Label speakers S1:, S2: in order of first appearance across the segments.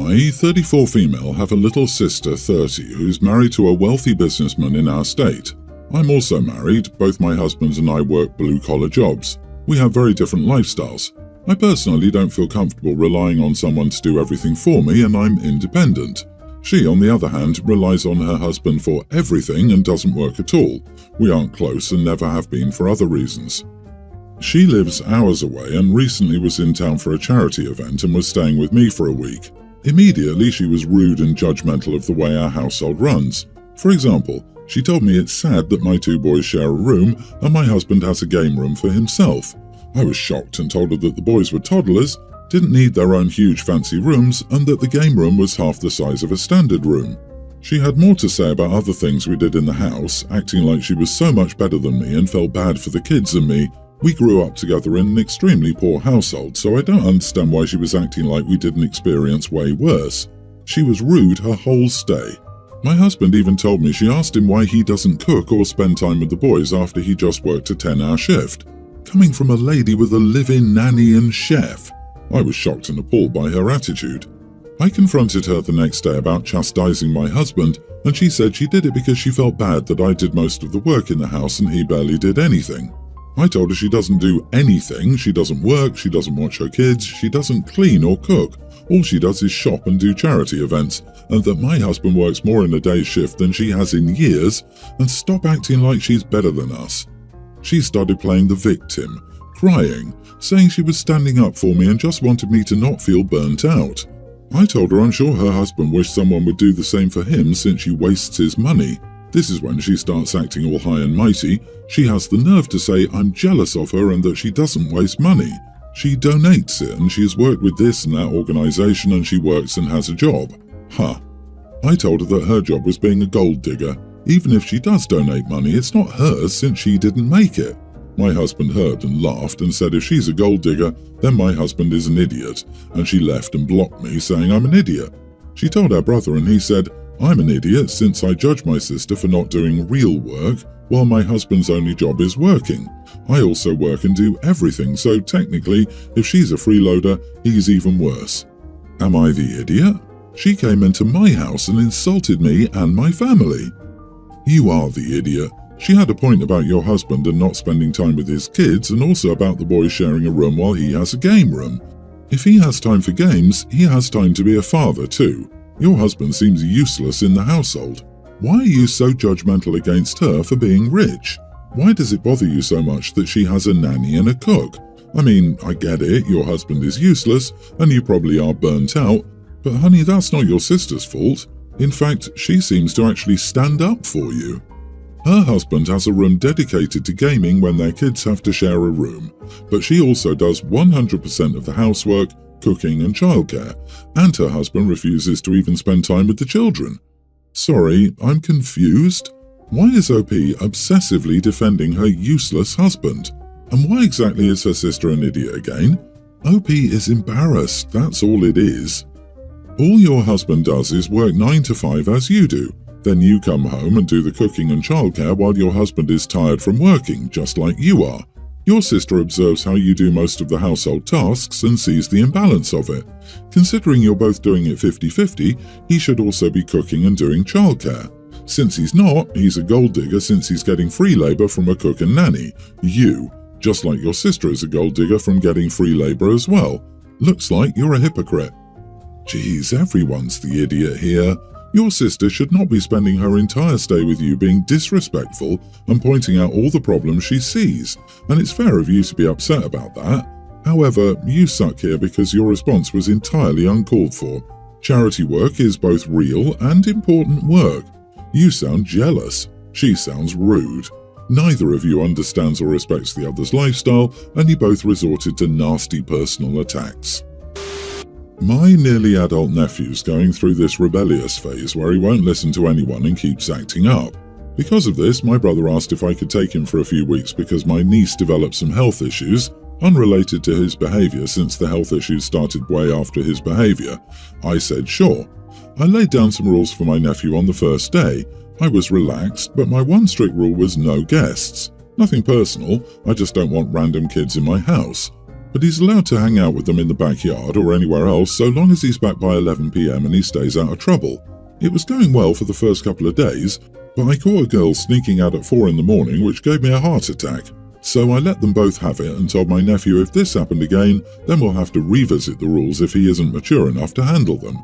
S1: I, 34 female, have a little sister, 30, who's married to a wealthy businessman in our state. I'm also married. Both my husband and I work blue-collar jobs. We have very different lifestyles. I personally don't feel comfortable relying on someone to do everything for me, and I'm independent. She, on the other hand, relies on her husband for everything and doesn't work at all. We aren't close and never have been for other reasons. She lives hours away and recently was in town for a charity event and was staying with me for a week. Immediately, she was rude and judgmental of the way our household runs. For example, she told me it's sad that my two boys share a room and my husband has a game room for himself. I was shocked and told her that the boys were toddlers, didn't need their own huge fancy rooms, and that the game room was half the size of a standard room. She had more to say about other things we did in the house, acting like she was so much better than me and felt bad for the kids and me. We grew up together in an extremely poor household, so I don't understand why she was acting like we didn't experience way worse. She was rude her whole stay. My husband even told me she asked him why he doesn't cook or spend time with the boys after he just worked a 10-hour shift. Coming from a lady with a live-in nanny and chef. I was shocked and appalled by her attitude. I confronted her the next day about chastising my husband, and she said she did it because she felt bad that I did most of the work in the house and he barely did anything. I told her she doesn't do anything, she doesn't work, she doesn't watch her kids, she doesn't clean or cook. All she does is shop and do charity events, and that my husband works more in a day's shift than she has in years, and stop acting like she's better than us. She started playing the victim, crying, saying she was standing up for me and just wanted me to not feel burnt out. I told her I'm sure her husband wished someone would do the same for him since she wastes his money. This is when she starts acting all high and mighty. She has the nerve to say I'm jealous of her and that she doesn't waste money. She donates it and she has worked with this and that organisation and she works and has a job. Huh. I told her that her job was being a gold digger. Even if she does donate money, it's not hers since she didn't make it. My husband heard and laughed and said if she's a gold digger, then my husband is an idiot, and she left and blocked me saying I'm an idiot. She told our brother and he said, I'm an idiot since I judge my sister for not doing real work while my husband's only job is working. I also work and do everything, so technically, if she's a freeloader, he's even worse. Am I the idiot? She came into my house and insulted me and my family. You are the idiot. She had a point about your husband and not spending time with his kids, and also about the boys sharing a room while he has a game room. If he has time for games, he has time to be a father too. Your husband seems useless in the household. Why are you so judgmental against her for being rich? Why does it bother you so much that she has a nanny and a cook? I mean, I get it, your husband is useless, and you probably are burnt out, but honey, that's not your sister's fault. In fact, she seems to actually stand up for you. Her husband has a room dedicated to gaming when their kids have to share a room, but she also does 100% of the housework, cooking and childcare, and her husband refuses to even spend time with the children. Sorry, I'm confused. Why is OP obsessively defending her useless husband? And why exactly is her sister an idiot again? OP is embarrassed, that's all it is. All your husband does is work 9 to 5 as you do. Then you come home and do the cooking and childcare while your husband is tired from working, just like you are. Your sister observes how you do most of the household tasks and sees the imbalance of it. Considering you're both doing it 50-50, he should also be cooking and doing childcare. Since he's not, he's a gold digger since he's getting free labour from a cook and nanny. You, just like your sister is a gold digger from getting free labour as well. Looks like you're a hypocrite. Geez, everyone's the idiot here. Your sister should not be spending her entire stay with you being disrespectful and pointing out all the problems she sees, and it's fair of you to be upset about that. However, you suck here because your response was entirely uncalled for. Charity work is both real and important work. You sound jealous. She sounds rude. Neither of you understands or respects the other's lifestyle, and you both resorted to nasty personal attacks. My nearly adult nephew's going through this rebellious phase where he won't listen to anyone and keeps acting up. Because of this, my brother asked if I could take him for a few weeks because my niece developed some health issues, unrelated to his behaviour since the health issues started way after his behaviour. I said sure. I laid down some rules for my nephew on the first day. I was relaxed, but my one strict rule was no guests. Nothing personal, I just don't want random kids in my house. but he's allowed to hang out with them in the backyard or anywhere else so long as he's back by 11 p.m. and he stays out of trouble. It was going well for the first couple of days, but I caught a girl sneaking out at 4 in the morning, which gave me a heart attack. So I let them both have it and told my nephew if this happened again, then we'll have to revisit the rules if he isn't mature enough to handle them.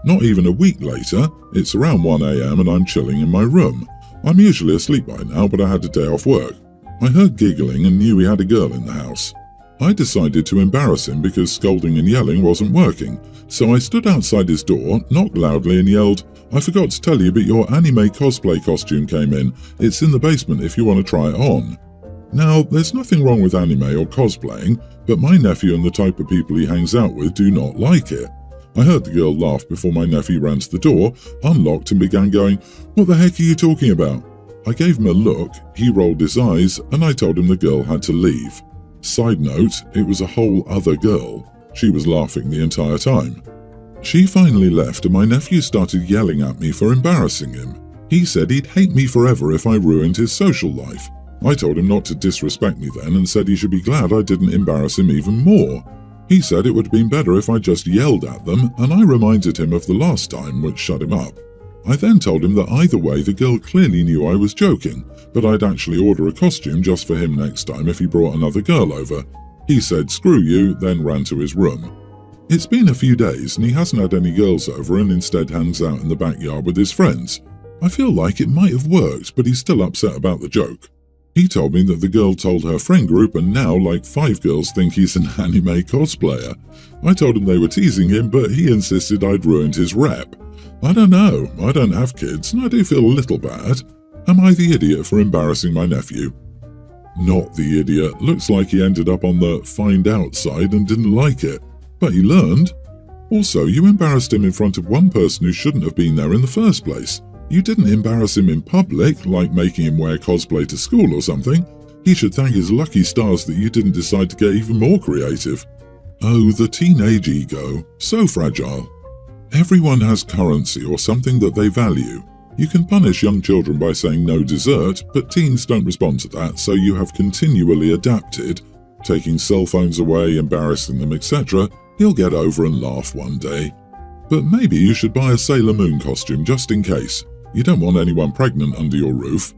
S1: Not even a week later, it's around 1 a.m. and I'm chilling in my room. I'm usually asleep by now, but I had a day off work. I heard giggling and knew he had a girl in the house. I decided to embarrass him because scolding and yelling wasn't working, so I stood outside his door, knocked loudly and yelled, "I forgot to tell you, but your anime cosplay costume came in. It's in the basement if you want to try it on." Now, there's nothing wrong with anime or cosplaying, but my nephew and the type of people he hangs out with do not like it. I heard the girl laugh before my nephew ran to the door, unlocked and began going, "What the heck are you talking about?" I gave him a look, he rolled his eyes, and I told him the girl had to leave. Side note, it was a whole other girl. She was laughing the entire time. She finally left and my nephew started yelling at me for embarrassing him. He said he'd hate me forever if I ruined his social life. I told him not to disrespect me then and said he should be glad I didn't embarrass him even more. He said it would have been better if I just yelled at them, and I reminded him of the last time, which shut him up. I then told him that either way the girl clearly knew I was joking, but I'd actually order a costume just for him next time if he brought another girl over. He said screw you, then ran to his room. It's been a few days and he hasn't had any girls over and instead hangs out in the backyard with his friends. I feel like it might have worked, but he's still upset about the joke. He told me that the girl told her friend group and now like 5 girls think he's an anime cosplayer. I told him they were teasing him, but he insisted I'd ruined his rep. I don't know, I don't have kids and I do feel a little bad. Am I the idiot for embarrassing my nephew? Not the idiot. Looks like he ended up on the find out side and didn't like it. But he learned. Also, you embarrassed him in front of one person who shouldn't have been there in the first place. You didn't embarrass him in public, like making him wear cosplay to school or something. He should thank his lucky stars that you didn't decide to get even more creative. Oh, the teenage ego. So fragile. Everyone has currency or something that they value. You can punish young children by saying no dessert, but teens don't respond to that, so you have continually adapted. Taking cell phones away, embarrassing them, etc. He'll get over and laugh one day. But maybe you should buy a Sailor Moon costume just in case. You don't want anyone pregnant under your roof.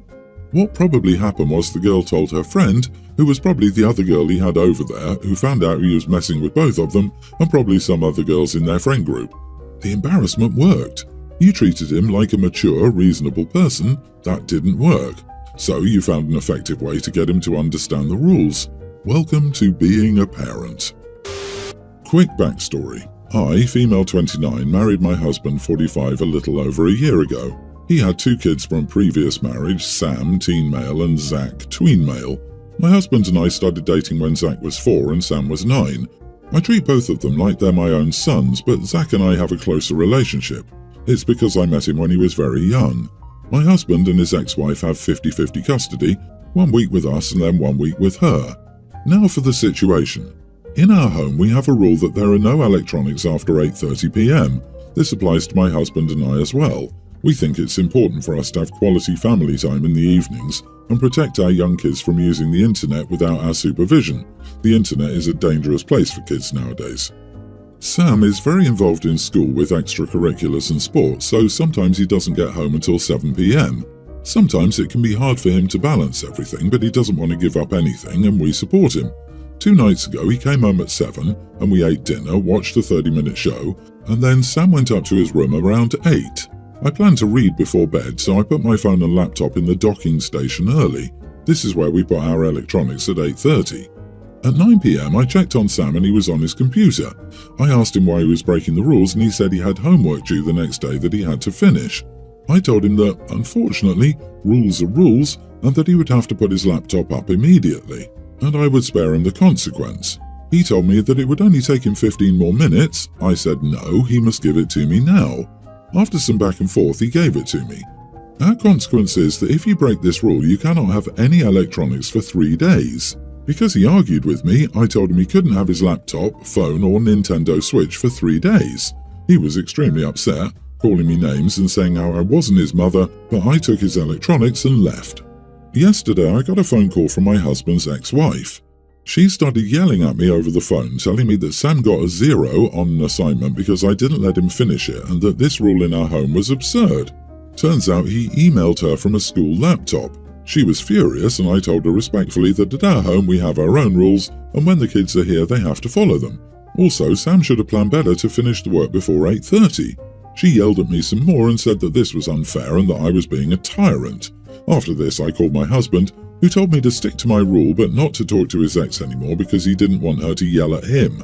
S1: What probably happened was the girl told her friend, who was probably the other girl he had over there, who found out he was messing with both of them, and probably some other girls in their friend group. The embarrassment worked. You treated him like a mature, reasonable person. That didn't work. So you found an effective way to get him to understand the rules. Welcome to being a parent. Quick backstory. I, female 29, married my husband 45 a little over a year ago. He had 2 kids from previous marriage, Sam, teen male, and Zach, tween male. My husband and I started dating when Zach was 4 and Sam was 9. I treat both of them like they're my own sons, but Zach and I have a closer relationship. It's because I met him when he was very young. My husband and his ex-wife have 50-50 custody, 1 week with us and then 1 week with her. Now for the situation. In our home we have a rule that there are no electronics after 8:30 p.m. This applies to my husband and I as well. We think it's important for us to have quality family time in the evenings and protect our young kids from using the internet without our supervision. The internet is a dangerous place for kids nowadays. Sam is very involved in school with extracurriculars and sports, so sometimes he doesn't get home until 7 p.m. Sometimes it can be hard for him to balance everything, but he doesn't want to give up anything and we support him. 2 nights ago he came home at 7 and we ate dinner, watched a 30-minute show, and then Sam went up to his room around 8. I planned to read before bed, so I put my phone and laptop in the docking station early. This is where we put our electronics at 8:30. At 9 p.m. I checked on Sam and he was on his computer. I asked him why he was breaking the rules and he said he had homework due the next day that he had to finish. I told him that, unfortunately, rules are rules and that he would have to put his laptop up immediately, and I would spare him the consequence. He told me that it would only take him 15 more minutes. I said no, he must give it to me now. After some back and forth, he gave it to me. Our consequence is that if you break this rule, you cannot have any electronics for 3 days. Because he argued with me, I told him he couldn't have his laptop, phone or Nintendo Switch for 3 days. He was extremely upset, calling me names and saying how I wasn't his mother, but I took his electronics and left. Yesterday I got a phone call from my husband's ex-wife. She started yelling at me over the phone, telling me that Sam got a 0 on an assignment because I didn't let him finish it and that this rule in our home was absurd. Turns out he emailed her from a school laptop. She was furious and I told her respectfully that at our home we have our own rules and when the kids are here they have to follow them. Also, Sam should have planned better to finish the work before 8:30. She yelled at me some more and said that this was unfair and that I was being a tyrant. After this, I called my husband, who told me to stick to my rule but not to talk to his ex anymore because he didn't want her to yell at him.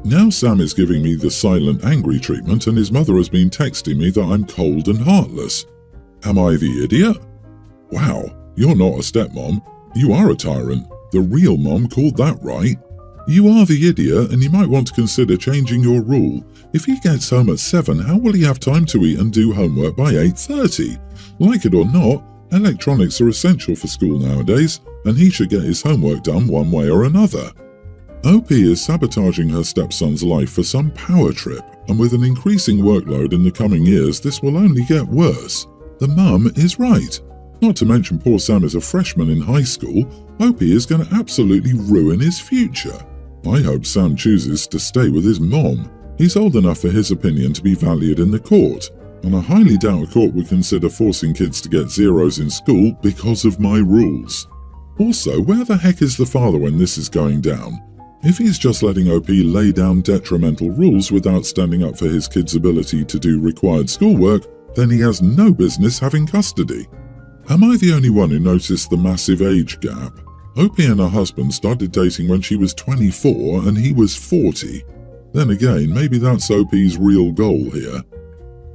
S1: Now Sam is giving me the silent angry treatment and his mother has been texting me that I'm cold and heartless. Am I the idiot? Wow, you're not a stepmom. You are a tyrant. The real mom called that right. You are the idiot and you might want to consider changing your rule. If he gets home at 7, how will he have time to eat and do homework by 8:30? Like it or not, electronics are essential for school nowadays, and he should get his homework done one way or another. OP is sabotaging her stepson's life for some power trip, and with an increasing workload in the coming years, this will only get worse. The mum is right. Not to mention poor Sam is a freshman in high school. OP is going to absolutely ruin his future. I hope Sam chooses to stay with his mom. He's old enough for his opinion to be valued in the court. And I highly doubt a court would consider forcing kids to get 0s in school because of my rules. Also, where the heck is the father when this is going down? If he's just letting OP lay down detrimental rules without standing up for his kid's ability to do required schoolwork, then he has no business having custody. Am I the only one who noticed the massive age gap? OP and her husband started dating when she was 24 and he was 40. Then again, maybe that's OP's real goal here.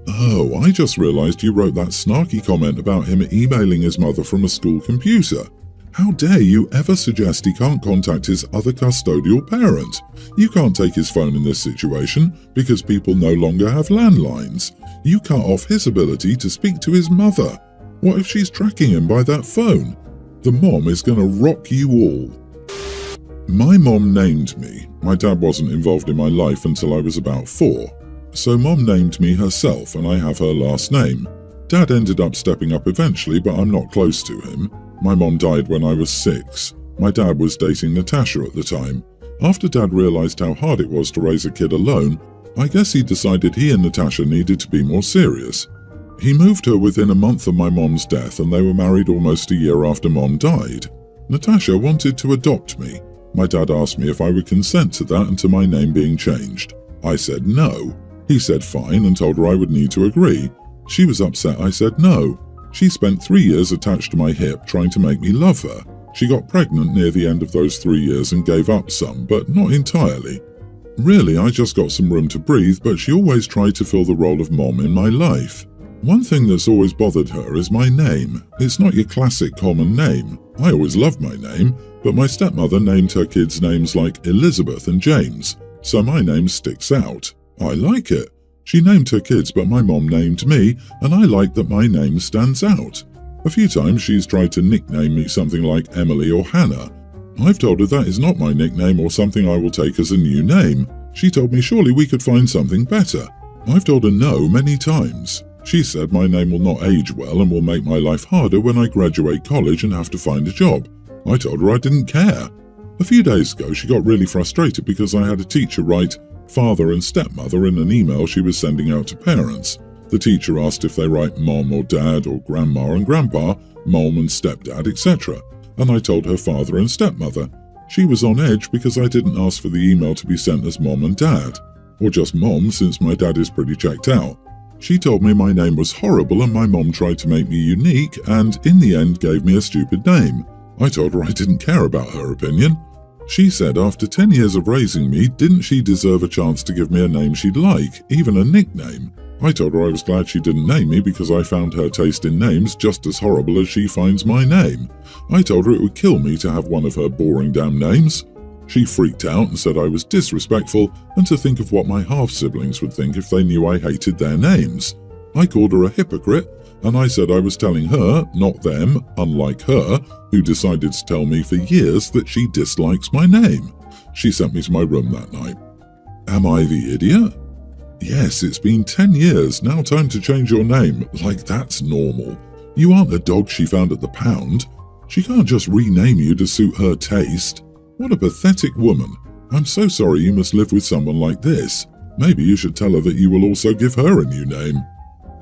S1: Oh, I just realized you wrote that snarky comment about him emailing his mother from a school computer. How dare you ever suggest he can't contact his other custodial parent? You can't take his phone in this situation because people no longer have landlines. You cut off his ability to speak to his mother. What if she's tracking him by that phone? The mom is gonna rock you all. My mom named me. My dad wasn't involved in my life until I was about 4. So mom named me herself and I have her last name. Dad ended up stepping up eventually, but I'm not close to him. My mom died when I was 6. My dad was dating Natasha at the time. After Dad realized how hard it was to raise a kid alone, I guess he decided he and Natasha needed to be more serious. He moved her within a month of my mom's death and they were married almost a year after mom died. Natasha wanted to adopt me. My dad asked me if I would consent to that and to my name being changed. I said no. He said fine and told her I would need to agree. She was upset I said no. She spent 3 years attached to my hip trying to make me love her. She got pregnant near the end of those 3 years and gave up some, but not entirely. Really, I just got some room to breathe, but she always tried to fill the role of mom in my life. One thing that's always bothered her is my name. It's not your classic common name. I always loved my name, but my stepmother named her kids names like Elizabeth and James, so my name sticks out. I like it. She named her kids, but my mom named me, and I like that my name stands out. A few times she's tried to nickname me something like Emily or Hannah. I've told her that is not my nickname or something I will take as a new name. She told me surely we could find something better. I've told her no many times. She said my name will not age well and will make my life harder when I graduate college and have to find a job. I told her I didn't care. A few days ago she got really frustrated because I had a teacher write father and stepmother in an email she was sending out to parents. The teacher asked if they write mom or dad or grandma and grandpa, mom and stepdad, etc. And I told her father and stepmother. She was on edge because I didn't ask for the email to be sent as mom and dad. Or just mom since my dad is pretty checked out. She told me my name was horrible and my mom tried to make me unique and in the end gave me a stupid name. I told her I didn't care about her opinion. She said after 10 years of raising me, didn't she deserve a chance to give me a name she'd like, even a nickname? I told her I was glad she didn't name me because I found her taste in names just as horrible as she finds my name. I told her it would kill me to have one of her boring damn names. She freaked out and said I was disrespectful and to think of what my half-siblings would think if they knew I hated their names. I called her a hypocrite and I said I was telling her, not them, unlike her, who decided to tell me for years that she dislikes my name. She sent me to my room that night. Am I the idiot? Yes, it's been 10 years, now time to change your name, like that's normal. You aren't the dog she found at the pound. She can't just rename you to suit her taste. What a pathetic woman. I'm so sorry you must live with someone like this. Maybe you should tell her that you will also give her a new name.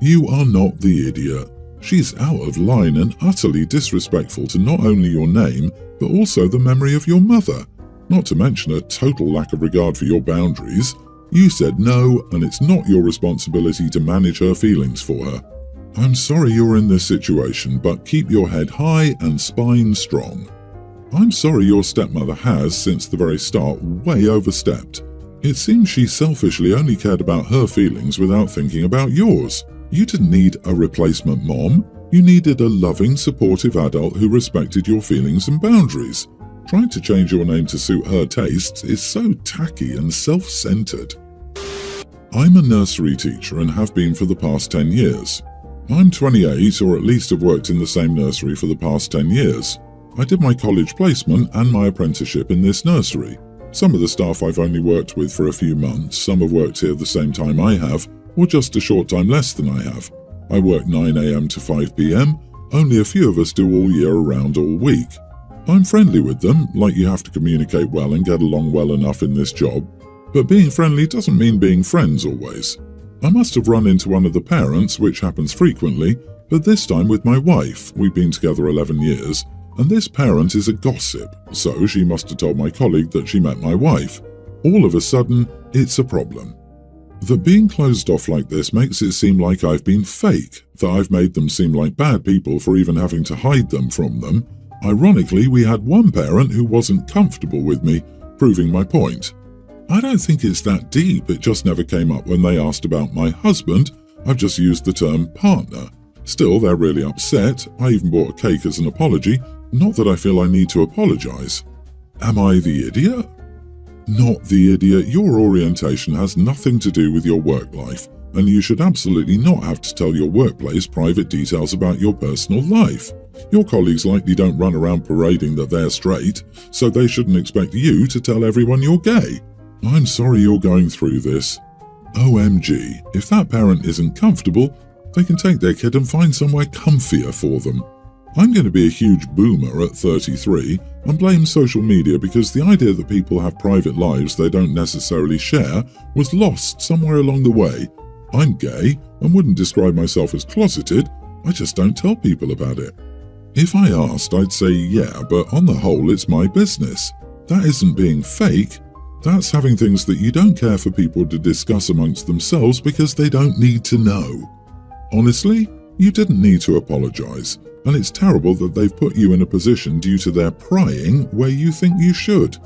S1: You are not the idiot. She's out of line and utterly disrespectful to not only your name, but also the memory of your mother. Not to mention a total lack of regard for your boundaries. You said no, and it's not your responsibility to manage her feelings for her. I'm sorry you're in this situation, but keep your head high and spine strong. I'm sorry your stepmother has, since the very start, way overstepped. It seems she selfishly only cared about her feelings without thinking about yours. You didn't need a replacement mom. You needed a loving, supportive adult who respected your feelings and boundaries. Trying to change your name to suit her tastes is so tacky and self-centered. I'm a nursery teacher and have been for the past 10 years. I'm 28, or at least have worked in the same nursery for the past 10 years. I did my college placement and my apprenticeship in this nursery. Some of the staff I've only worked with for a few months, some have worked here the same time I have, or just a short time less than I have. I work 9 a.m. to 5 p.m, only a few of us do all year round all week. I'm friendly with them, like you have to communicate well and get along well enough in this job, but being friendly doesn't mean being friends always. I must have run into one of the parents, which happens frequently, but this time with my wife. We've been together 11 years, and this parent is a gossip, so she must have told my colleague that she met my wife. All of a sudden, it's a problem. That being closed off like this makes it seem like I've been fake, that I've made them seem like bad people for even having to hide them from them. Ironically, we had one parent who wasn't comfortable with me, proving my point. I don't think it's that deep, it just never came up when they asked about my husband. I've just used the term partner. Still, they're really upset. I even bought a cake as an apology, not that I feel I need to apologize. Am I the idiot? Not the idiot. Your orientation has nothing to do with your work life, and you should absolutely not have to tell your workplace private details about your personal life. Your colleagues likely don't run around parading that they're straight, so they shouldn't expect you to tell everyone you're gay. I'm sorry you're going through this. OMG, if that parent isn't comfortable, they can take their kid and find somewhere comfier for them. I'm going to be a huge boomer at 33 and blame social media because the idea that people have private lives they don't necessarily share was lost somewhere along the way. I'm gay and wouldn't describe myself as closeted, I just don't tell people about it. If I asked, I'd say yeah, but on the whole it's my business. That isn't being fake, that's having things that you don't care for people to discuss amongst themselves because they don't need to know. Honestly, you didn't need to apologize, and it's terrible that they've put you in a position due to their prying where you think you should.